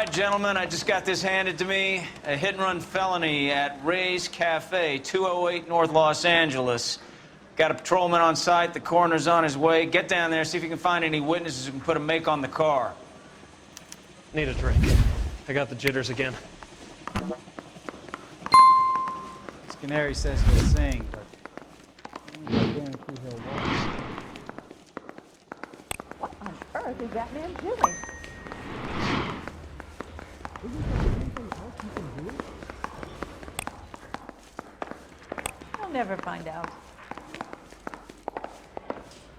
right, gentlemen, I just got this handed to me. A hit-and-run felony at Ray's Cafe, 208 North Los Angeles. Got a patrolman on site. The coroner's on his way. Get down there, see if you can find any witnesses who can put a make on the car. Need a drink. I got the jitters again. Canary says he'll sing, but I don't guarantee he'll walk. What on earth is that man doing? Isn't there anything else you can do? I'll never find out.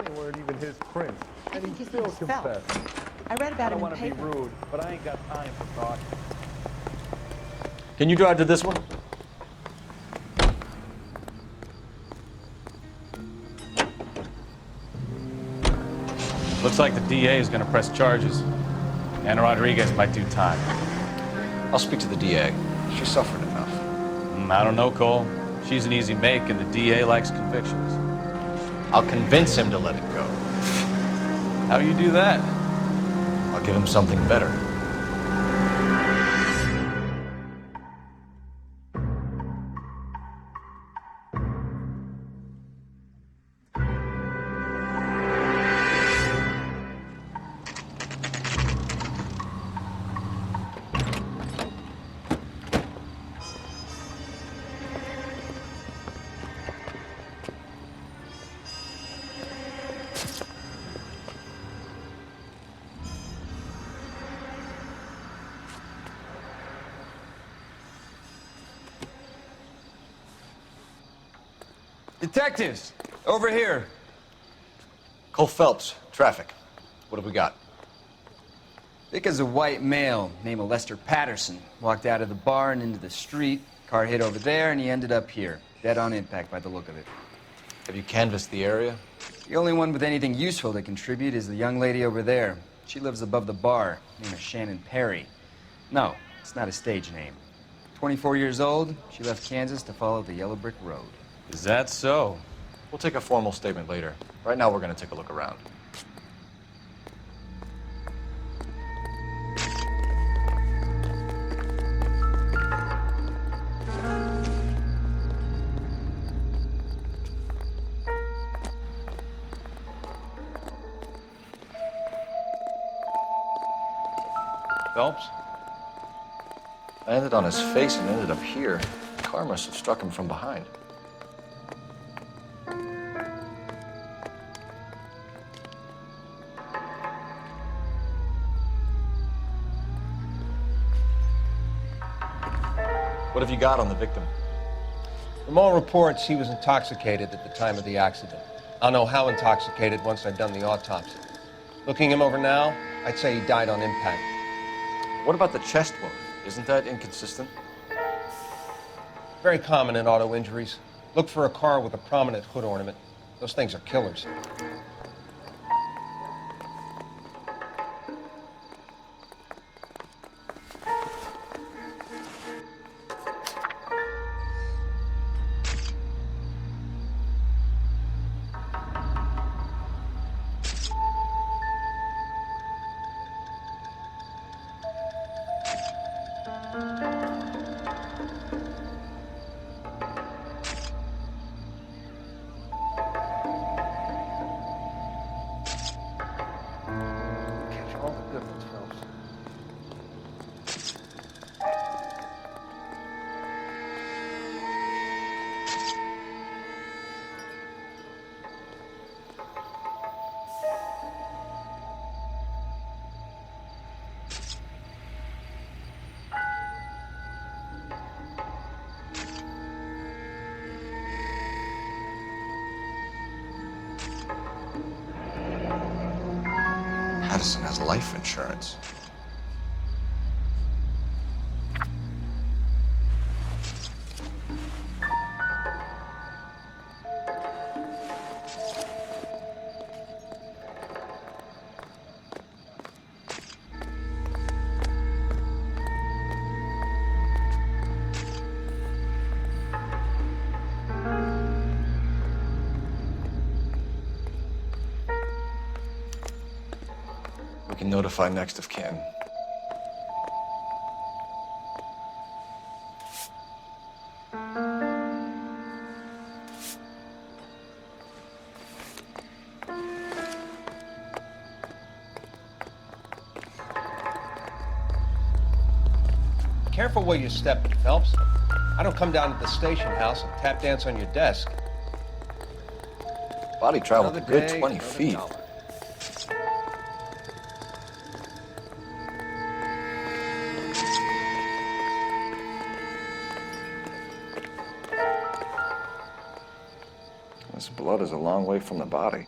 They weren't even his prints. I And think he his still name's Phelps. confessed. I read I about don't him want in to be paper. rude, but I ain't got time for talk. Can you drive to this one? Looks like the DA is going to press charges. Anna Rodriguez might do time. I'll speak to the DA. She suffered enough. I don't know, Cole. She's an easy make, and the DA likes convictions. I'll convince him to let it go. How you do that? I'll give him something better. Detectives, over here. Cole Phelps, traffic. What have we got? Thick as a white male named Lester Patterson. Walked out of the bar and into the street. Car hit over there, and he ended up here. Dead on impact by the look of it. Have you canvassed the area? The only one with anything useful to contribute is the young lady over there. She lives above the bar. Name is Shannon Perry. No, it's not a stage name. 24 years old, she left Kansas to follow the yellow brick road. Is that so? We'll take a formal statement later. Right now, we're going to take a look around. Phelps? I landed on his face and ended up here. The car must have struck him from behind. What have you got on the victim? From all reports, he was intoxicated at the time of the accident. I'll know how intoxicated once I've done the autopsy. Looking him over now, I'd say he died on impact. What about the chest wound? Isn't that inconsistent? Very common in auto injuries. Look for a car with a prominent hood ornament. Those things are killers. All the good ones, Phelps. Patterson has life insurance. We can notify next of kin. Careful where you step, Phelps. I don't come down to the station house and tap dance on your desk. Body traveled a Another good day, 20 another feet. dollar. This blood is a long way from the body.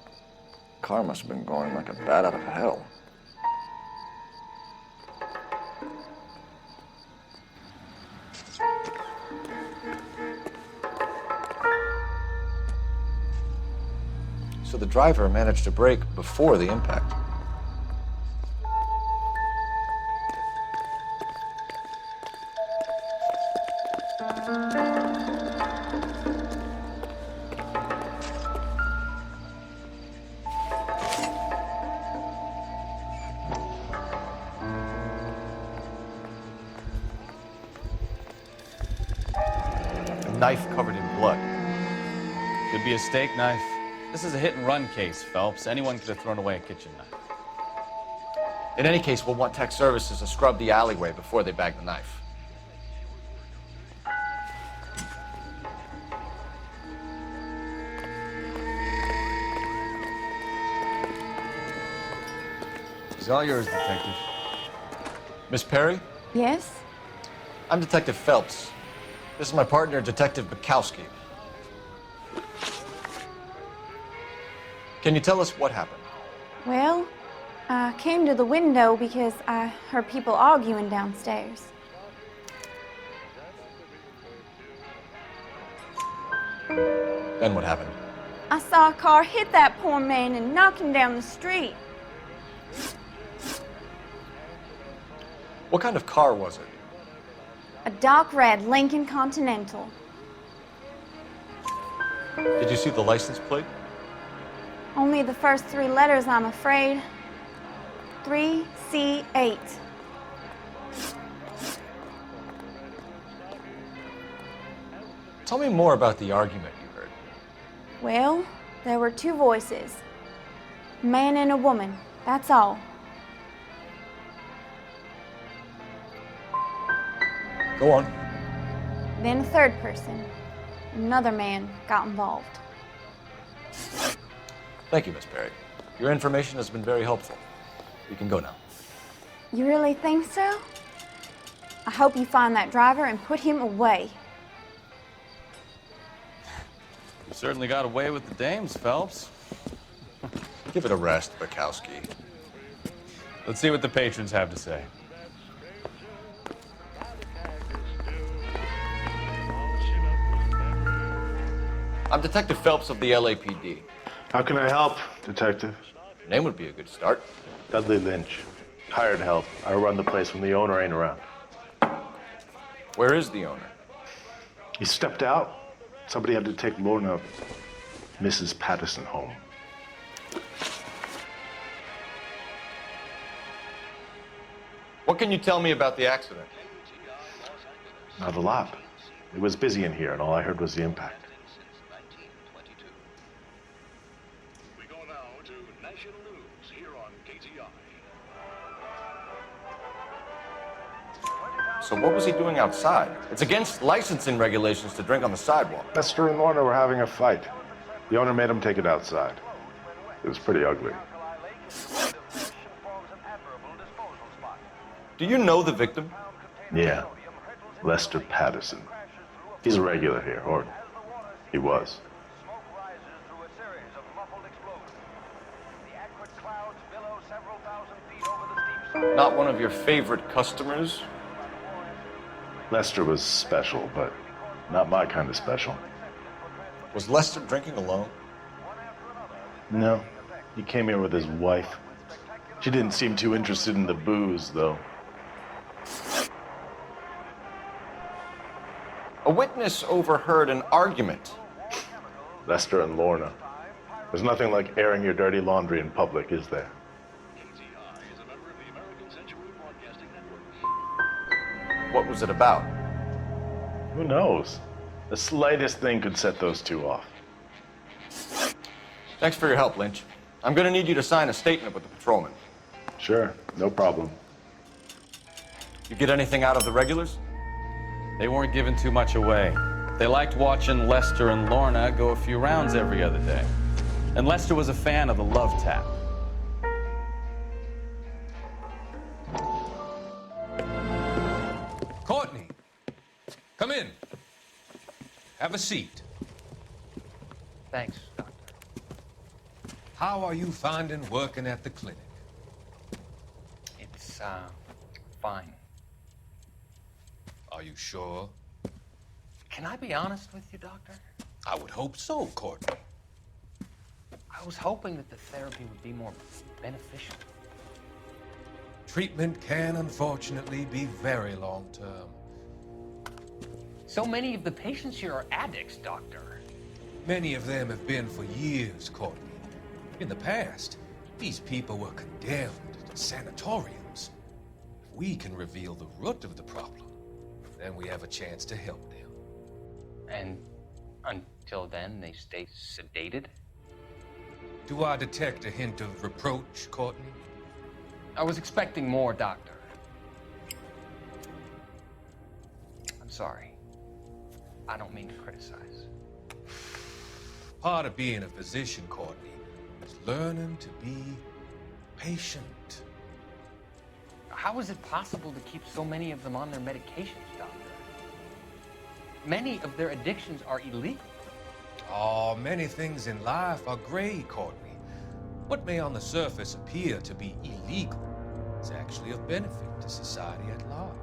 Car must have been going like a bat out of hell. So the driver managed to brake before the impact. A knife covered in blood. Could be a steak knife. This is a hit-and-run case, Phelps. Anyone could have thrown away a kitchen knife. In any case, we'll want tech services to scrub the alleyway before they bag the knife. It's all yours, Detective. Miss Perry, Yes? I'm Detective Phelps. This is my partner, Detective Bukowski. Can you tell us what happened? Well, I came to the window because I heard people arguing downstairs. Then what happened? I saw a car hit that poor man and knock him down the street. What kind of car was it? A dark red Lincoln Continental. Did you see the license plate? Only the first three letters, I'm afraid. 3C8. Tell me more about the argument you heard. Well, there were two voices. A man and a woman, that's all. Go on. Then a third person. Another man got involved. Thank you, Miss Perry. Your information has been very helpful. You can go now. You really think so? I hope you find that driver and put him away. You certainly got away with the dames, Phelps. Give it a rest, Bukowski. Let's see what the patrons have to say. I'm Detective Phelps of the LAPD. How can I help, Detective? Your name would be a good start. Dudley Lynch. Hired help. I run the place when the owner ain't around. Where is the owner? He stepped out. Somebody had to take Lorna, Mrs. Patterson, home. What can you tell me about the accident? Not a lot. It was busy in here, and all I heard was the impact. We go now to national news here on KTI. So what was he doing outside? It's against licensing regulations to drink on the sidewalk. Lester and Lorna were having a fight. The owner made him take it outside. It was pretty ugly. Do you know the victim? Yeah. Lester Patterson. He's a regular here, or he was. Not one of your favorite customers? Lester was special, but not my kind of special. Was Lester drinking alone? No. He came here with his wife. She didn't seem too interested in the booze, though. A witness overheard an argument. Lester and Lorna. There's nothing like airing your dirty laundry in public, is there? What was it about? Who knows? The slightest thing could set those two off. Thanks for your help, Lynch. I'm gonna need you to sign a statement with the patrolman. Sure, no problem. You get anything out of the regulars? They weren't giving too much away. They liked watching Lester and Lorna go a few rounds every other day. And Lester was a fan of the love tap. Courtney, come in. Have a seat. Thanks, Doctor. How are you finding working at the clinic? It's, fine. Are you sure? Can I be honest with you, Doctor? I would hope so, Courtney. I was hoping that the therapy would be more beneficial. Treatment can unfortunately be very long-term. So many of the patients here are addicts, Doctor. Many of them have been for years, Courtney. In the past, these people were condemned to sanatoriums. If we can reveal the root of the problem, then we have a chance to help them. And until then, they stay sedated? Do I detect a hint of reproach, Courtney? I was expecting more, Doctor. I'm sorry. I don't mean to criticize. Part of being a physician, Courtney, is learning to be patient. How is it possible to keep so many of them on their medications, Doctor? Many of their addictions are illegal. Oh, many things in life are gray, Courtney. What may on the surface appear to be illegal is actually of benefit to society at large.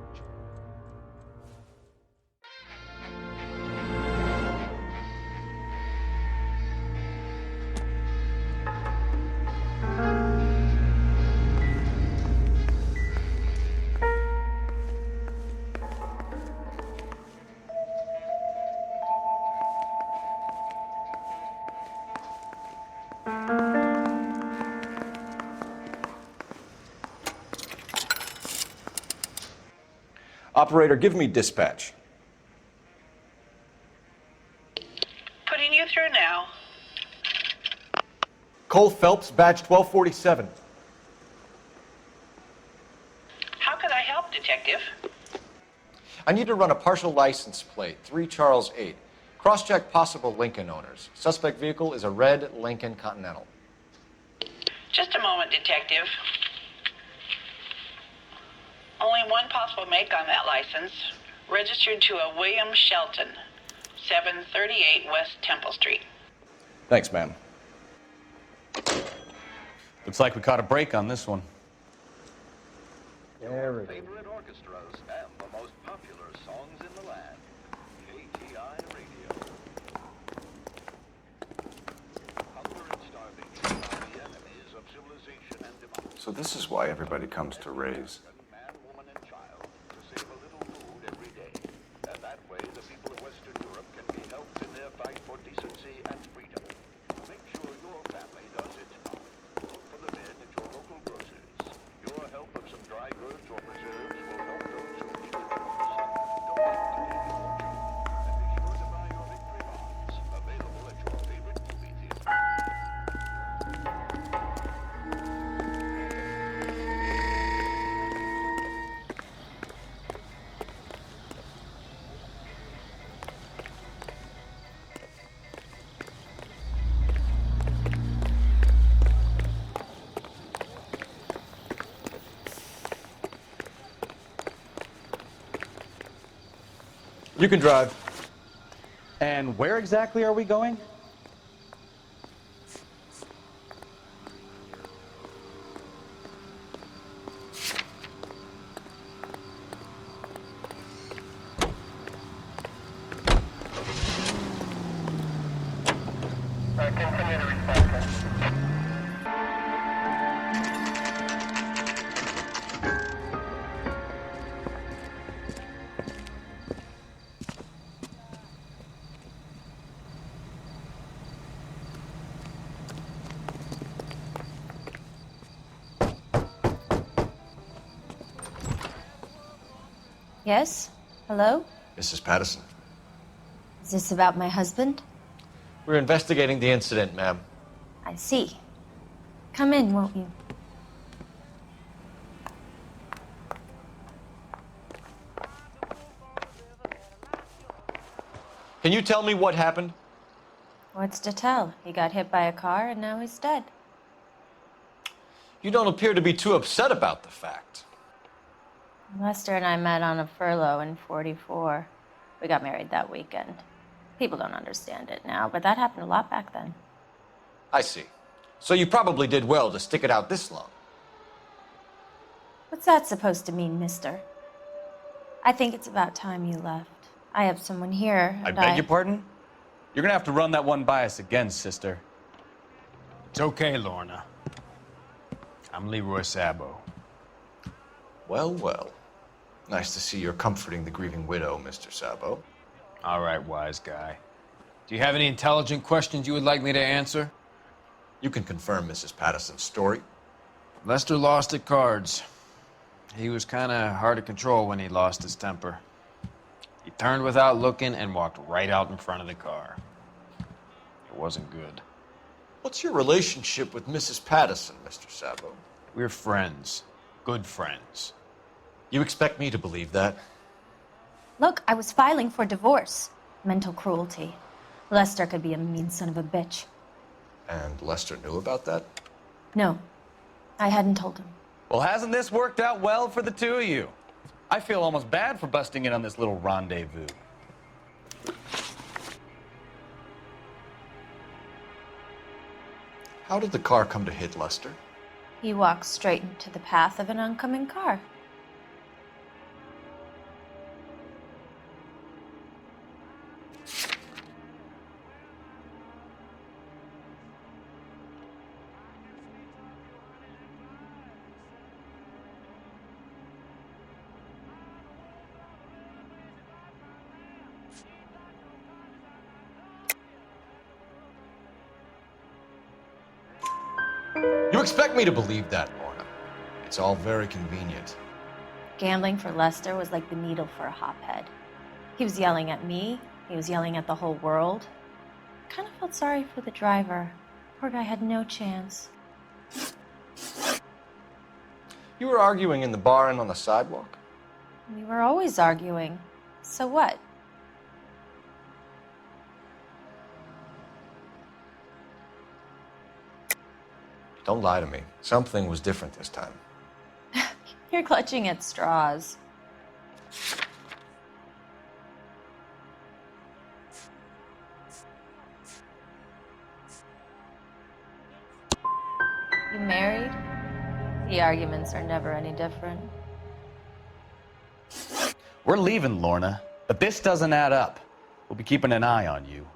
Operator, give me dispatch. Putting you through now. Cole Phelps, badge 1247. How could I help, Detective? I need to run a partial license plate, 3 Charles 8. Cross-check possible Lincoln owners. Suspect vehicle is a red Lincoln Continental. Just a moment, Detective. Only one possible make on that license. Registered to a William Shelton, 738 West Temple Street. Thanks, ma'am. Looks like we caught a break on this one. There it is. Favorite orchestras and the most popular songs in the land. KTI Radio. Hunger and starvation are the enemies of civilization and democracy. So this is why everybody comes to Ray's. Man, woman, and child to save a little food every day. And that way, the people of Western Europe can be helped in their fight for decency and freedom. Make sure your family does it now. Look for the men at your local groceries. Your help of some dry goods or preserves will help those who need it most. Donate today, won't you? And be sure to buy your victory bonds. Available at your favorite movie theater. You can drive. And where exactly are we going? Yes? Hello? Mrs. Patterson. Is this about my husband? We're investigating the incident, ma'am. I see. Come in, won't you? Can you tell me what happened? What's to tell? He got hit by a car and now he's dead. You don't appear to be too upset about the fact. Lester and I met on a furlough in '44. We got married that weekend. People don't understand it now, but that happened a lot back then. I see. So you probably did well to stick it out this long. What's that supposed to mean, mister? I think it's about time you left. I have someone here. I beg your pardon? You're gonna have to run that one by us again, sister. It's okay, Lorna. I'm Leroy Sabo. Well, well. Nice to see you're comforting the grieving widow, Mr. Sabo. All right, wise guy. Do you have any intelligent questions you would like me to answer? You can confirm Mrs. Patterson's story. Lester lost at cards. He was kind of hard to control when he lost his temper. He turned without looking and walked right out in front of the car. It wasn't good. What's your relationship with Mrs. Patterson, Mr. Sabo? We're friends. Good friends. You expect me to believe that? Look, I was filing for divorce. Mental cruelty. Lester could be a mean son of a bitch. And Lester knew about that? No, I hadn't told him. Well, hasn't this worked out well for the two of you? I feel almost bad for busting in on this little rendezvous. How did the car come to hit Lester? He walked straight into the path of an oncoming car. You expect me to believe that, Lorna? It's all very convenient. Gambling for Lester was like the needle for a hophead. He was yelling at me. He was yelling at the whole world. I kind of felt sorry for the driver. Poor guy had no chance. You were arguing in the bar and on the sidewalk? We were always arguing. So what? Don't lie to me. Something was different this time. You're clutching at straws. You married? The arguments are never any different. We're leaving, Lorna, but this doesn't add up. We'll be keeping an eye on you.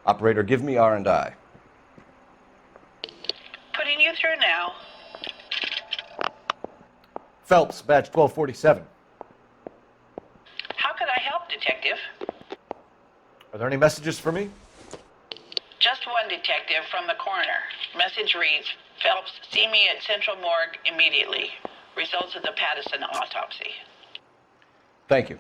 Operator, give me R&I. Putting you through now. Phelps, badge 1247. How could I help, Detective? Are there any messages for me? Just one detective from the coroner. Message reads, Phelps, see me at Central Morgue immediately. Results of the Patterson autopsy. Thank you.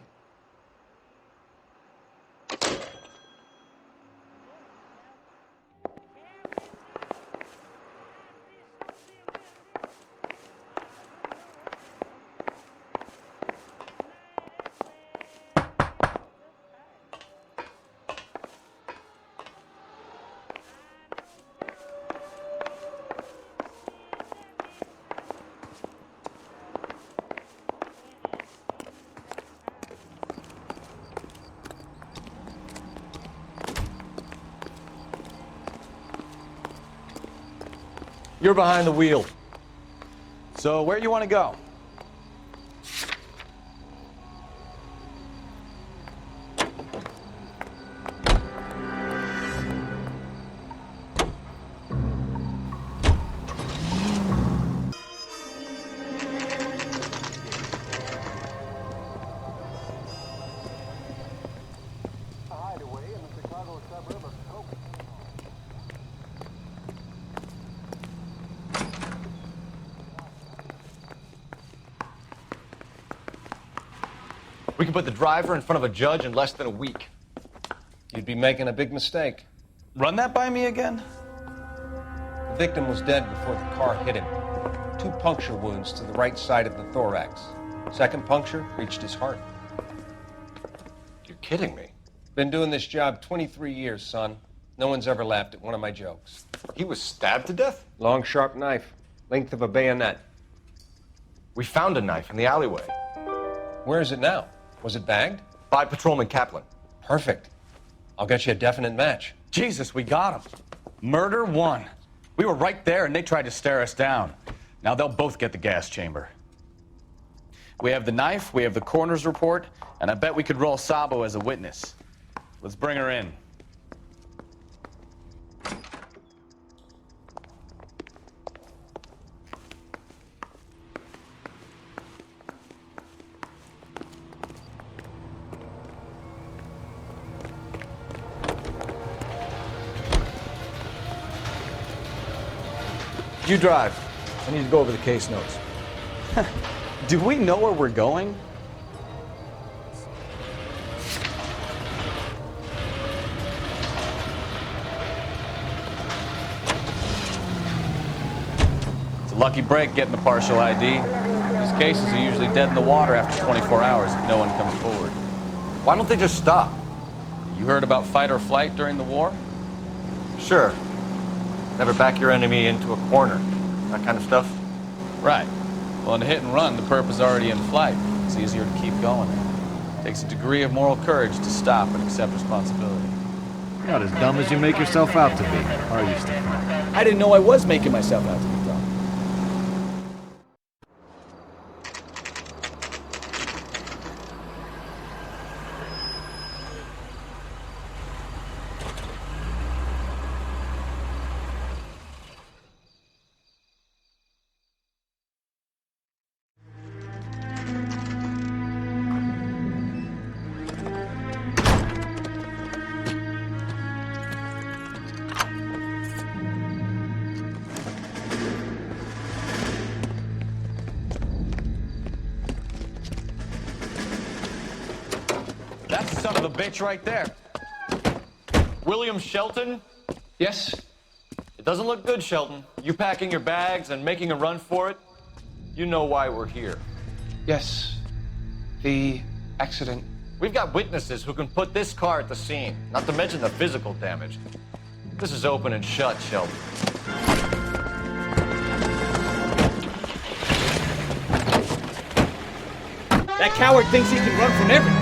You're behind the wheel. So where do you want to go? We could put the driver in front of a judge in less than a week. You'd be making a big mistake. Run that by me again? The victim was dead before the car hit him. 2 puncture wounds to the right side of the thorax. Second puncture reached his heart. You're kidding me. Been doing this job 23 years, son. No one's ever laughed at one of my jokes. He was stabbed to death? Long, sharp knife. Length of a bayonet. We found a knife in the alleyway. Where is it now? Was it bagged? By Patrolman Kaplan. Perfect. I'll get you a definite match. Jesus, we got him. Murder 1. We were right there and they tried to stare us down. Now they'll both get the gas chamber. We have the knife, we have the coroner's report, and I bet we could roll Sabo as a witness. Let's bring her in. You drive. I need to go over the case notes. Do we know where we're going? It's a lucky break getting the partial ID. These cases are usually dead in the water after 24 hours if no one comes forward. Why don't they just stop? You heard about fight or flight during the war? Sure. Never back your enemy into a corner. That kind of stuff. Right. Well, in a hit and run, the perp is already in flight. It's easier to keep going. It takes a degree of moral courage to stop and accept responsibility. You're not as dumb as you make yourself out to be, are you, Stefan? I didn't know I was making myself out to be dumb. That's the son of a bitch right there. William Shelton? Yes? It doesn't look good, Shelton. You packing your bags and making a run for it? You know why we're here. Yes. The accident. We've got witnesses who can put this car at the scene, not to mention the physical damage. This is open and shut, Shelton. That coward thinks he can run from everything.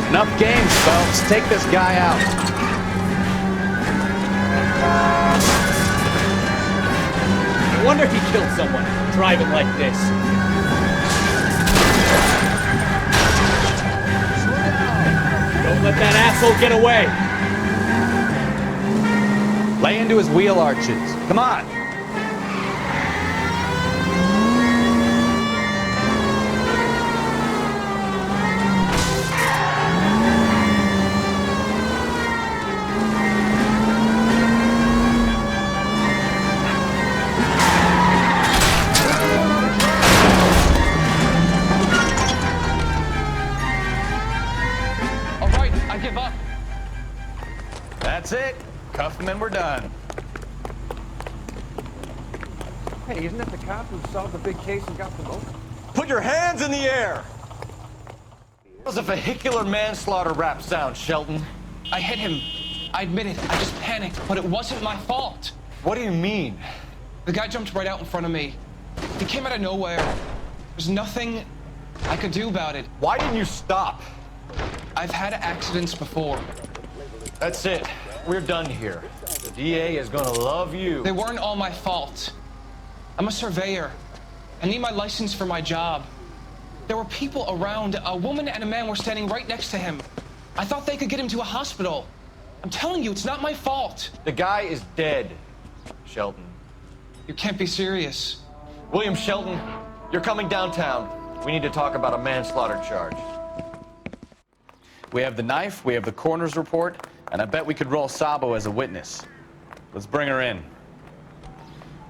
Enough games, folks. Take this guy out. No wonder he killed someone driving like this. Don't let that asshole get away. Lay into his wheel arches. Come on. That's it. Cuff him and we're done. Hey, isn't that the cop who solved the big case and got promoted? Put your hands in the air! That was a vehicular manslaughter rap sound, Shelton. I hit him. I admit it. I just panicked, but it wasn't my fault. What do you mean? The guy jumped right out in front of me. He came out of nowhere. There's nothing I could do about it. Why didn't you stop? I've had accidents before. That's it. We're done here. The DA is gonna love you. They weren't all my fault. I'm a surveyor. I need my license for my job. There were people around. A woman and a man were standing right next to him. I thought they could get him to a hospital. I'm telling you, it's not my fault. The guy is dead, Shelton. You can't be serious. William Shelton, you're coming downtown. We need to talk about a manslaughter charge. We have the knife, we have the coroner's report, and I bet we could roll Sabo as a witness. Let's bring her in.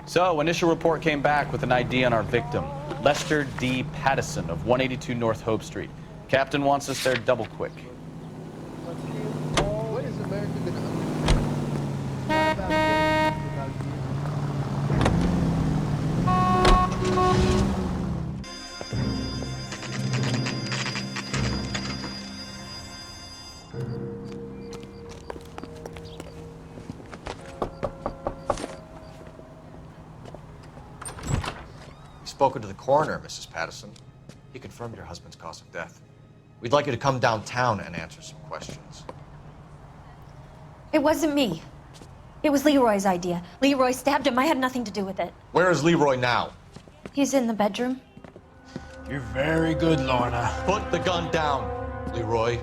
So, initial report came back with an ID on our victim, Lester D. Pattison of 182 North Hope Street. Captain wants us there double quick. What is America gonna Spoken to the coroner, Mrs. Pattison. He confirmed your husband's cause of death. We'd like you to come downtown and answer some questions. It wasn't me. It was Leroy's idea. Leroy stabbed him. I had nothing to do with it. Where is Leroy now? He's in the bedroom. You're very good, Lorna. Put the gun down, Leroy.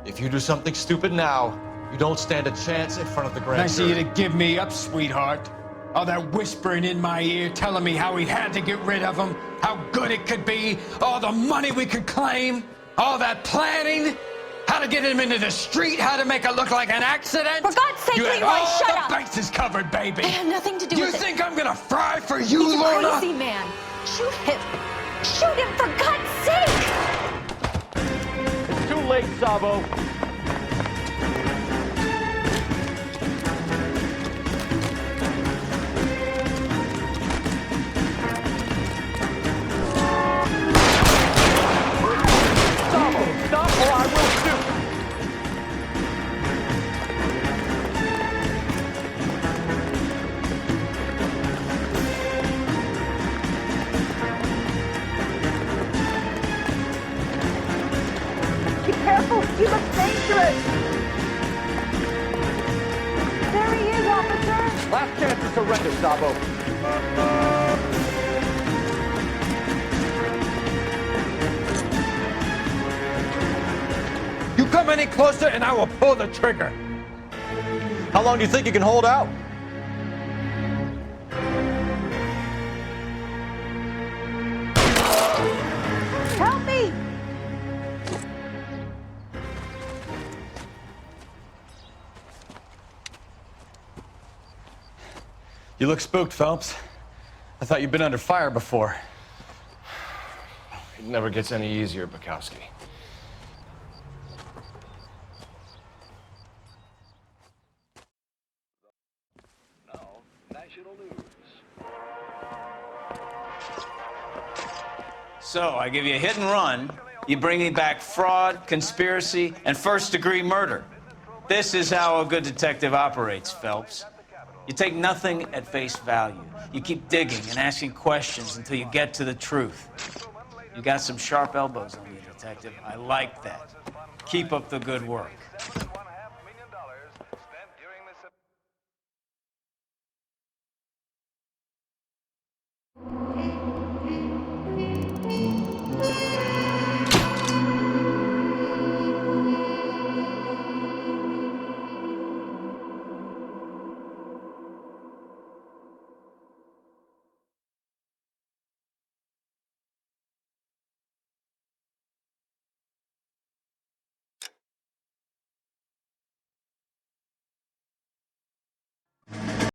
If you do something stupid now, you don't stand a chance in front of the grand Nice of jury. you to give me up, sweetheart. All that whispering in my ear, telling me how we had to get rid of him, how good it could be, all the money we could claim, all that planning, how to get him into the street, how to make it look like an accident. For God's sake, you had Leroy, all shut the up! bases covered, baby. I had nothing to do You with it. think I'm gonna fry for you, He's Lorna? a crazy man. Shoot him. Shoot him, for God's sake! It's too late, Sabo. Stop or I will shoot! Be careful! He looks dangerous! There he is, officer! Last chance to surrender, Sabo. You come any closer and I will pull the trigger. How long do you think you can hold out? Help me! You look spooked, Phelps. I thought you'd been under fire before. It never gets any easier, Bukowski. So, I give you a hit and run. You bring me back fraud, conspiracy, and first-degree murder. This is how a good detective operates, Phelps. You take nothing at face value. You keep digging and asking questions until you get to the truth. You got some sharp elbows on you, detective. I like that. Keep up the good work.